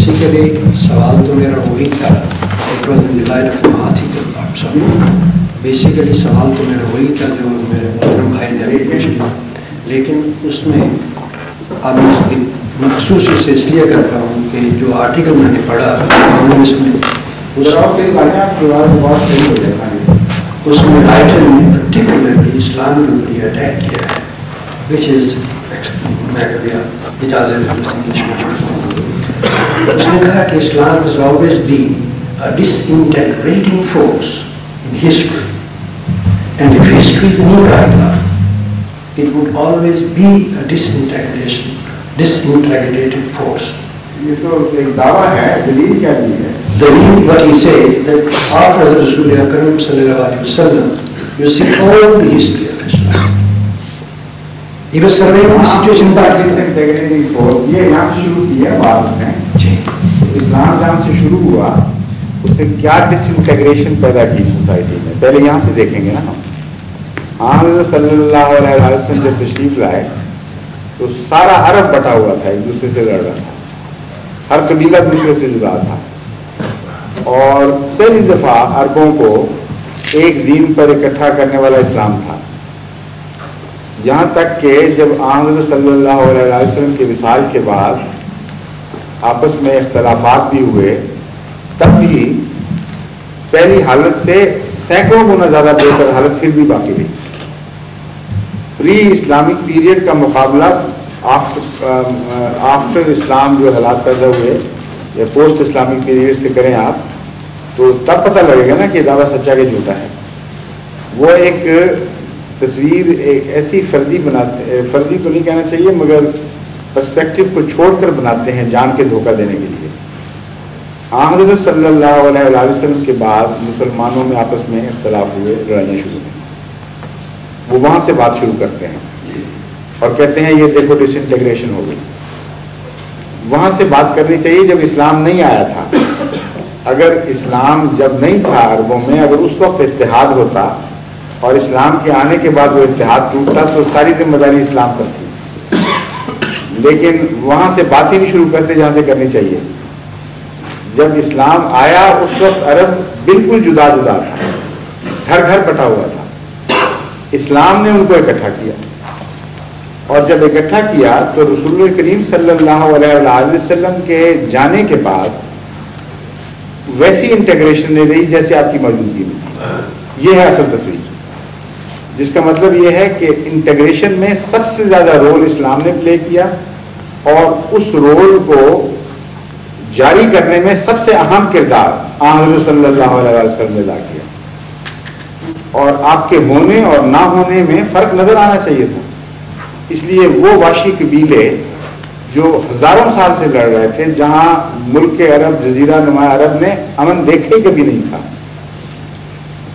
Basically سوال تو میرا وہی تھا. It was in the light of an article. Basically سوال تو میرا وہی تھا جو میرے محترم بھائی نے ابھی پوچھ لیا, لیکن اس میں اب میں اس کی مخصوص سے اس لیے کرتا ہوں کہ جو آرٹیکل میں نے پڑھا اس میں اس میں رائٹر نے پرٹیکولرلی اسلام کے اوپر یہ اٹیک کیا ہے, وچ از میں کبھی اجازت انگلش میں اس نے کہا کہ اسلام has always been a disintegrating force in history, and if history is any guideline, it would always be a disintegrating force. یہ تو ایک دعویٰ ہے, دلیل کیا دی ہے؟ دلیل what he says that after Rasul Akram sallallahu alaihi wasallam, you see all the history of Islam. He was surveying the situation in Pakistan. یہ یہاں سے شروع کی ہے بات میں. اسلام جہاں سے شروع ہوا اس نے کیا ڈس انٹیگریشن پیدا کی سوسائٹی میں, پہلے یہاں سے دیکھیں گے نا ہم. حضرت صلی اللہ علیہ وسلم جب تشریف لائے تو سارا عرب بٹا ہوا تھا, ایک دوسرے سے لڑ رہا تھا, ہر قبیلہ دوسرے سے جدا تھا, اور پہلی دفعہ عربوں کو ایک دین پر اکٹھا کرنے والا اسلام تھا. یہاں تک کہ جب حضرت صلی اللہ علیہ وسلم کے وصال کے بعد آپس میں اختلافات بھی ہوئے, تب بھی پہلی حالت سے سینکڑوں گنا زیادہ بہتر حالت پھر بھی باقی رہی. پری اسلامک پیریڈ کا مقابلہ آفٹر اسلام جو حالات پیدا ہوئے یا پوسٹ اسلامک پیریڈ سے کریں آپ, تو تب پتہ لگے گا نا کہ دعویٰ سچا کہ جھوٹا ہے. وہ ایک تصویر ایک ایسی فرضی بناتے, فرضی تو نہیں کہنا چاہیے مگر پرسپیکٹو کو چھوڑ کر بناتے ہیں جان کے دھوکہ دینے کے لیے. حضرت صلی اللہ علیہ وسلم کے بعد مسلمانوں میں آپس میں اختلاف ہوئے, لڑائیاں شروع ہوئیں. وہ وہاں سے بات شروع کرتے ہیں اور کہتے ہیں یہ دیکھو ڈس انٹیگریشن ہو گئی. وہاں سے بات کرنی چاہیے جب اسلام نہیں آیا تھا. اگر اسلام جب نہیں تھا عربوں میں, اگر اس وقت اتحاد ہوتا اور اسلام کے آنے کے بعد وہ اتحاد ٹوٹتا تو ساری ذمہ داری اسلام پر تھی. لیکن وہاں سے بات ہی نہیں شروع کرتے جہاں سے کرنی چاہیے. جب اسلام آیا اس وقت عرب بالکل جدا جدا تھا, گھر گھر بٹا ہوا تھا. اسلام نے ان کو اکٹھا کیا, اور جب اکٹھا کیا تو رسول کریم صلی اللہ علیہ وسلم کے جانے کے بعد ویسی انٹیگریشن نہیں رہی جیسے آپ کی موجودگی میں تھی. یہ ہے اصل تصویر, جس کا مطلب یہ ہے کہ انٹیگریشن میں سب سے زیادہ رول اسلام نے پلے کیا, اور اس رول کو جاری کرنے میں سب سے اہم کردار حضرت صلی اللہ علیہ وسلم نے ادا کیا. اور آپ کے ہونے اور نہ ہونے میں فرق نظر آنا چاہیے تھا. اس لیے وہ وحشی قبیلے جو ہزاروں سال سے لڑ رہے تھے, جہاں ملک عرب جزیرہ نما عرب نے امن دیکھے کبھی نہیں تھا,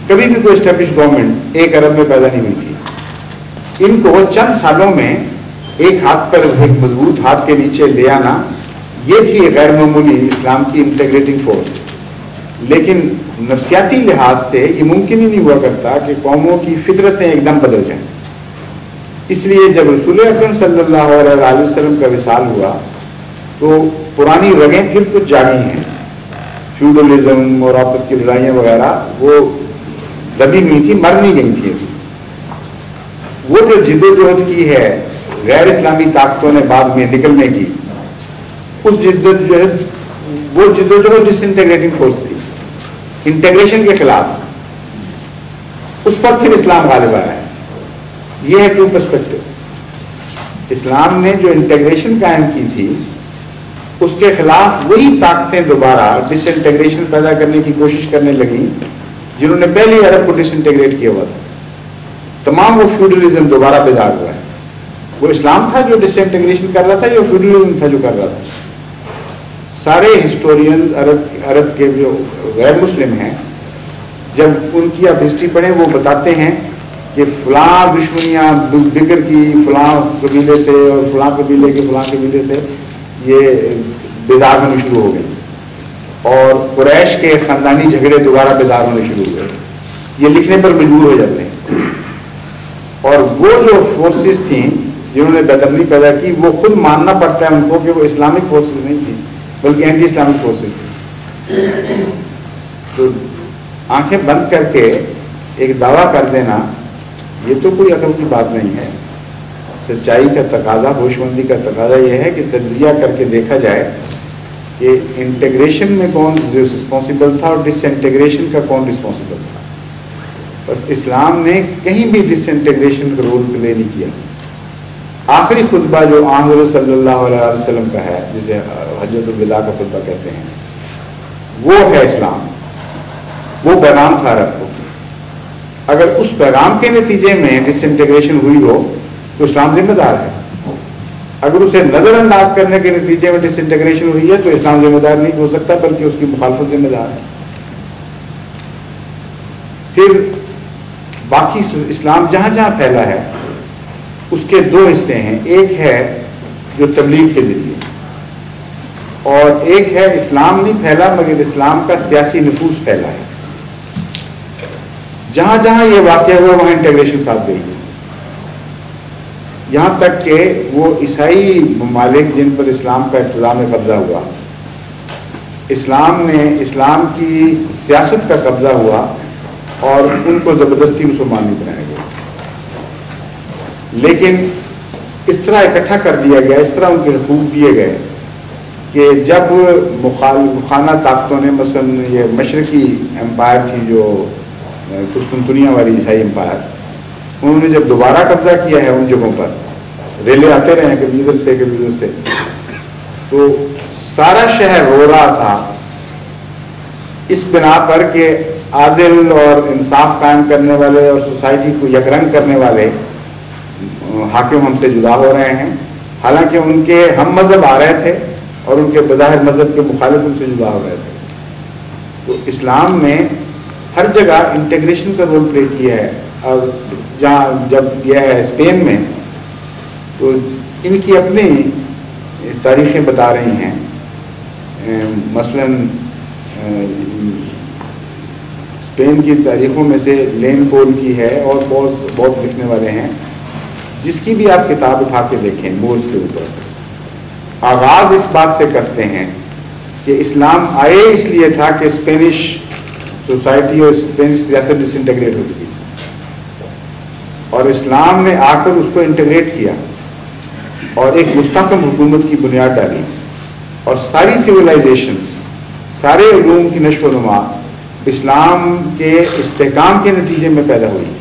کبھی بھی کوئی اسٹیبلش گورنمنٹ ایک عرب میں پیدا نہیں ہوئی تھی. ان کو چند سالوں میں ایک ہاتھ پر ایک مضبوط ہاتھ کے نیچے لے آنا, یہ تھی غیر معمولی اسلام کی انٹیگریٹنگ فورس. لیکن نفسیاتی لحاظ سے یہ ممکن ہی نہیں ہوا کرتا کہ قوموں کی فطرتیں ایک دم بدل جائیں. اس لیے جب رسول اکرم صلی اللہ علیہ وسلم کا وصال ہوا تو پرانی رگیں پھر کچھ جاگی ہیں. فیوڈلزم اور آپس کی لڑائیاں وغیرہ وہ دبی ہوئی تھی, مر نہیں گئی تھی. وہ جو جد و جہد کی ہے غیر اسلامی طاقتوں نے بعد میں نکلنے کی, اس جد و جہد, وہ جد و جہد ڈس انٹیگریٹنگ فورس تھی انٹیگریشن کے خلاف. اس پر پھر اسلام غالب آیا ہے. یہ ہے ٹرو پرسپیکٹو. اسلام نے جو انٹیگریشن قائم کی تھی اس کے خلاف وہی طاقتیں دوبارہ ڈس انٹیگریشن پیدا کرنے کی کوشش کرنے لگیں جنہوں نے پہلی عرب کو ڈس انٹیگریٹ کیا ہوا تھا. تمام وہ فیوڈلزم دوبارہ بیدار ہوا ہے. وہ اسلام تھا جو ڈس انٹیگریشن کر رہا تھا, یا فیوڈلزم تھا جو کر رہا تھا؟ سارے ہسٹورینز عرب کے جو غیر مسلم ہیں, جب ان کی آپ ہسٹری پڑھیں وہ بتاتے ہیں کہ فلاں دشمنیاں بکر کی فلاں قبیلے سے اور فلاں قبیلے کے فلاں قبیلے سے یہ بیدار ہونے شروع ہو گئے, اور قریش کے خاندانی جھگڑے دوبارہ بیدار ہونے شروع ہوئے. یہ لکھنے پر مجبور ہو جاتے ہیں. اور وہ جو فورسز تھیں جنہوں نے بدامنی پیدا کی, وہ خود ماننا پڑتا ہے ان کو کہ وہ اسلامک فورسز نہیں تھیں, بلکہ اینٹی اسلامک فورسز تھی. تو آنکھیں بند کر کے ایک دعویٰ کر دینا یہ تو کوئی عقل کی بات نہیں ہے. سچائی کا تقاضا، ہوش مندی کا تقاضا یہ ہے کہ تجزیہ کر کے دیکھا جائے کہ انٹیگریشن میں کون رسپانسبل تھا اور ڈس انٹیگریشن کا کون رسپانسبل تھا. بس اسلام نے کہیں بھی ڈس انٹیگریشن کا رول پلے نہیں کیا. آخری خطبہ جو حضرت صلی اللہ علیہ وسلم کا ہے، جسے حجۃ الوداع کا خطبہ کہتے ہیں، وہ ہے اسلام. وہ پیغام تھا عرب کو. اگر اس پیغام کے نتیجے میں ڈس انٹیگریشن ہوئی ہو تو اسلام ذمہ دار ہے. اگر اسے نظر انداز کرنے کے نتیجے میں ڈس انٹیگریشن ہوئی ہے تو اسلام ذمہ دار نہیں ہو سکتا، بلکہ اس کی مخالفت ذمہ دار ہے. پھر باقی اسلام جہاں جہاں پھیلا ہے اس کے دو حصے ہیں. ایک ہے جو تبلیغ کے ذریعے، اور ایک ہے اسلام نہیں پھیلا مگر اسلام کا سیاسی نفوذ پھیلا ہے. جہاں جہاں یہ واقعہ ہوا وہاں انٹیگریشن ساتھ گئی ہے. یہاں تک کہ وہ عیسائی ممالک جن پر اسلام کا ابتداء میں قبضہ ہوا، اسلام کی سیاست کا قبضہ ہوا اور ان کو زبردستی مسلمان نہیں بنایا گیا. لیکن اس طرح اکٹھا کر دیا گیا، اس طرح ان کے حقوق دیے گئے کہ جب مخانہ طاقتوں نے، مثلا یہ مشرقی امپائر تھی جو قسطنطنیہ والی عیسائی امپائر، انہوں نے جب دوبارہ قبضہ کیا ہے ان جگہوں پر، ریلے آتے رہے ہیں کبھی ادھر سے کبھی ادھر سے، تو سارا شہر رو رہا تھا اس بنا پر کہ عادل اور انصاف قائم کرنے والے اور سوسائٹی کو یکرنگ کرنے والے حاکم ہم سے جدا ہو رہے ہیں. حالانکہ ان کے ہم مذہب آ رہے تھے اور ان کے بظاہر مذہب کے مخالف ان سے جدا ہو رہے تھے. تو اسلام نے ہر جگہ انٹیگریشن کا رول پلے کیا ہے. اور جہاں جب یہ ہے اسپین میں، تو ان کی اپنی تاریخیں بتا رہی ہیں. مثلاً اسپین کی تاریخوں میں سے لین پول کی ہے اور بہت لکھنے والے ہیں، جس کی بھی آپ کتاب اٹھا کے دیکھیں مورز کے اوپر. آغاز اس بات سے کرتے ہیں کہ اسلام آئے اس لیے تھا کہ اسپینش سوسائٹی اور اسپینش سیاست ڈس انٹیگریٹ ہو چکی، اور اسلام نے آ کر اس کو انٹیگریٹ کیا اور ایک مستحکم حکومت کی بنیاد ڈالی. اور ساری سویلائزیشن، سارے علوم کی نشو و نما اسلام کے استحکام کے نتیجے میں پیدا ہوئی،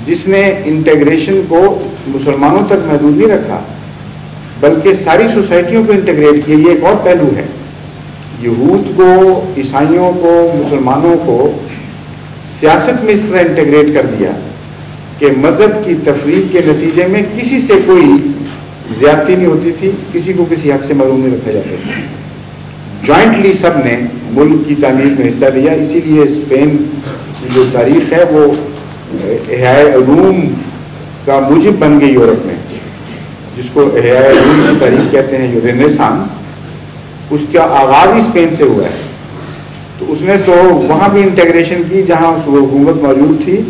جس نے انٹیگریشن کو مسلمانوں تک محدود نہیں رکھا بلکہ ساری سوسائٹیوں کو انٹیگریٹ کیا. یہ ایک اور پہلو ہے. یہود کو، عیسائیوں کو، مسلمانوں کو سیاست میں اس طرح انٹیگریٹ کر دیا کہ مذہب کی تفریق کے نتیجے میں کسی سے کوئی زیادتی نہیں ہوتی تھی، کسی کو کسی حق سے محروم نہیں رکھا جاتا تھا. جوائنٹلی سب نے ملک کی تعمیر میں حصہ لیا. اسی لیے اسپین کی جو تاریخ ہے وہ احیاء علوم کا موجب بن گئی یورپ میں، جس کو احیاء علوم کی تاریخ کہتے ہیں، جو رینیسانس، اس کا آغاز ہی اسپین سے ہوا ہے. تو اس نے تو وہاں بھی انٹیگریشن کی جہاں حکومت موجود تھی،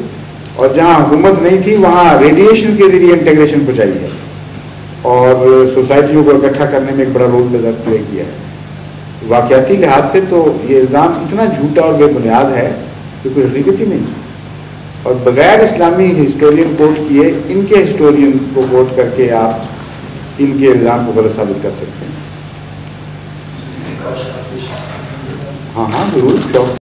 اور جہاں حکومت نہیں تھی وہاں ریڈیشن کے ذریعے انٹیگریشن پہنچائی ہے اور سوسائٹیوں کو اکٹھا کرنے میں ایک بڑا رول پلے کیا ہے. واقعاتی لحاظ سے تو یہ الزام اتنا جھوٹا اور بے بنیاد ہے کہ کوئی حقیقت ہی نہیں. اور بغیر اسلامی ہسٹورین کوٹ کیے ان کے ہسٹورین کو کوٹ کر کے آپ ان کے الزام کو غلط ثابت کر سکتے ہیں. ہاں ضرور.